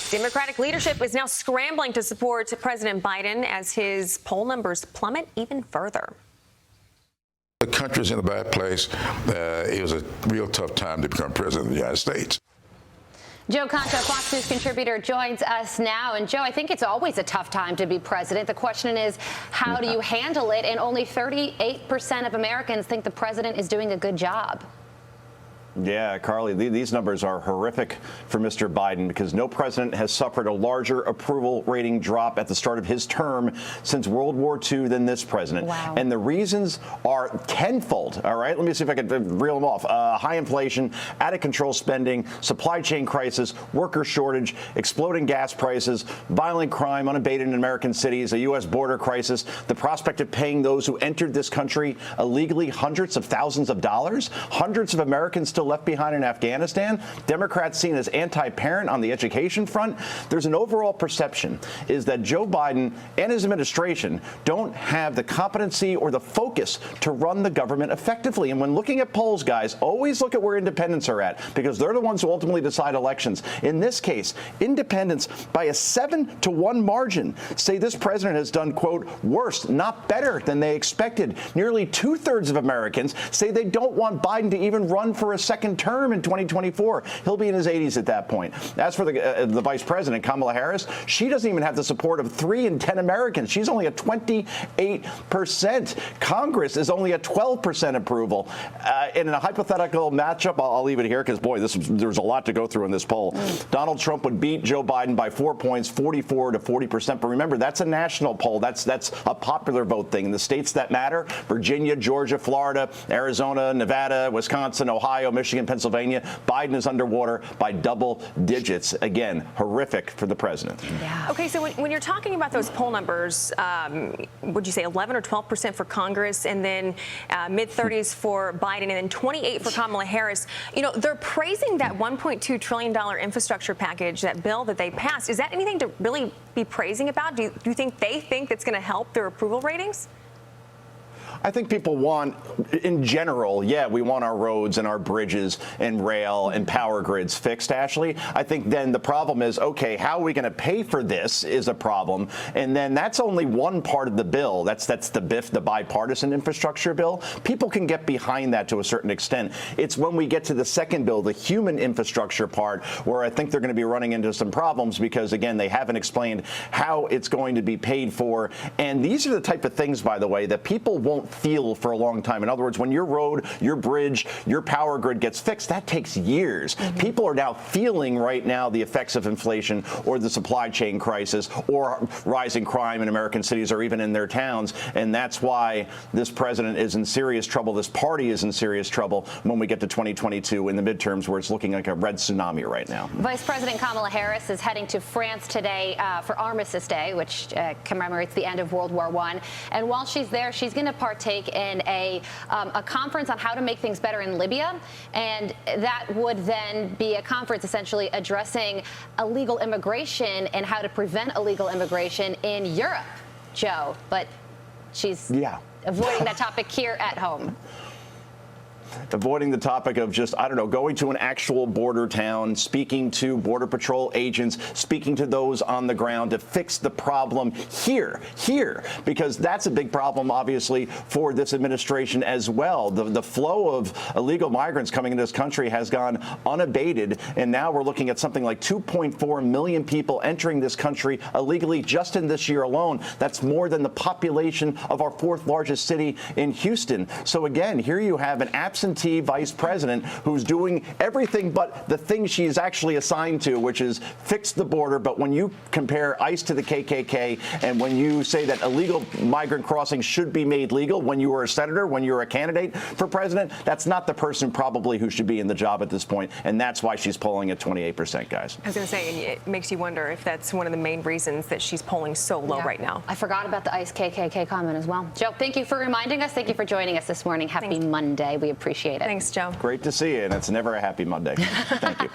Democratic leadership is now scrambling to support President Biden as his poll numbers plummet even further. The country's in a bad place. It was a real tough time to become president of the United States. Joe Concha, Fox News contributor, joins us now. And Joe, I think it's always a tough time to be president. The question is, how do you handle it? And only 38% of Americans think the president is doing a good job. Yeah, Carly, these numbers are horrific for Mr. Biden because no president has suffered a larger approval rating drop at the start of his term since World War II than this president. Wow. And the reasons are tenfold. All right, let me see if I can reel them off. High inflation, out of control spending, supply chain crisis, worker shortage, exploding gas prices, violent crime unabated in American cities, a U.S. border crisis, the prospect of paying those who entered this country illegally hundreds of thousands of dollars, hundreds of Americans still left behind in Afghanistan, Democrats seen as anti-parent on the education front. There's an overall perception is that Joe Biden and his administration don't have the competency or the focus to run the government effectively. And when looking at polls, guys, always look at where independents are at because they're the ones who ultimately decide elections. In this case, independents by a 7-to-1 margin say this president has done, quote, worse, not better than they expected. Nearly 2/3 of Americans say they don't want Biden to even run for a second term in 2024. He'll be in his 80s at that point. As for the vice president, Kamala Harris, she doesn't even have the support of 3 in 10 Americans. She's only at 28%. Congress is only at 12% approval. In a hypothetical matchup, I'll leave it here because, boy, there's a lot to go through in this poll. Donald Trump would beat Joe Biden by 4 points, 44 to 40%. But remember, that's a national poll. That's a popular vote thing. In the states that matter, Virginia, Georgia, Florida, Arizona, Nevada, Wisconsin, Ohio, Michigan, Pennsylvania, Biden is underwater by double digits. Again, horrific for the president. Yeah. Okay, so when you're talking about those poll numbers, would you say 11 or 12% for Congress and then mid-30s for Biden and then 28 for Kamala Harris? You know, they're praising that $1.2 trillion infrastructure package, that bill that they passed. Is that anything to really be praising about? Do you think they think that's going to help their approval ratings? I think people want, in general, yeah, we want our roads and our bridges and rail and power grids fixed, Ashley. I think then the problem is, okay, how are we going to pay for this is a problem. And then that's only one part of the bill. That's the BIF, the bipartisan infrastructure bill. People can get behind that to a certain extent. It's when we get to the second bill, the human infrastructure part, where I think they're going to be running into some problems because, again, they haven't explained how it's going to be paid for. And these are the type of things, by the way, that people won't feel for a long time. In other words, when your road, your bridge, your power grid gets fixed, that takes years. People are now feeling right now the effects of inflation or the supply chain crisis or rising crime in American cities or even in their towns. And that's why this president is in serious trouble. This party is in serious trouble when we get to 2022 in the midterms, where it's looking like a red tsunami right now. Vice President Kamala Harris is heading to France today for Armistice Day, which commemorates the end of World War I. And while she's there, she's going to partake in a conference on how to make things better in Libya. And that would then be a conference essentially addressing illegal immigration and how to prevent illegal immigration in Europe, Joe. But she's avoiding that topic here at home. Avoiding the topic of just, I don't know, going to an actual border town, speaking to Border Patrol agents, speaking to those on the ground to fix the problem here, because that's a big problem, obviously, for this administration as well. The flow of illegal migrants coming into this country has gone unabated, and now we're looking at something like 2.4 million people entering this country illegally just in this year alone. That's more than the population of our 4th largest city in Houston. So again, here you have an absentee vice president who's doing everything but the thing she's actually assigned to, which is fix the border. But when you compare ICE to the KKK and when you say that illegal migrant crossing should be made legal when you are a senator, when you're a candidate for president, that's not the person probably who should be in the job at this point. And that's why she's polling at 28%, guys. I was going to say, it makes you wonder if that's one of the main reasons that she's polling so low right now. I forgot about the ICE KKK comment as well. Joe, thank you for reminding us. Thank you for joining us this morning. Happy Monday. We appreciate it. Thanks, Joe. Great to see you, and it's never a happy Monday. Thank you.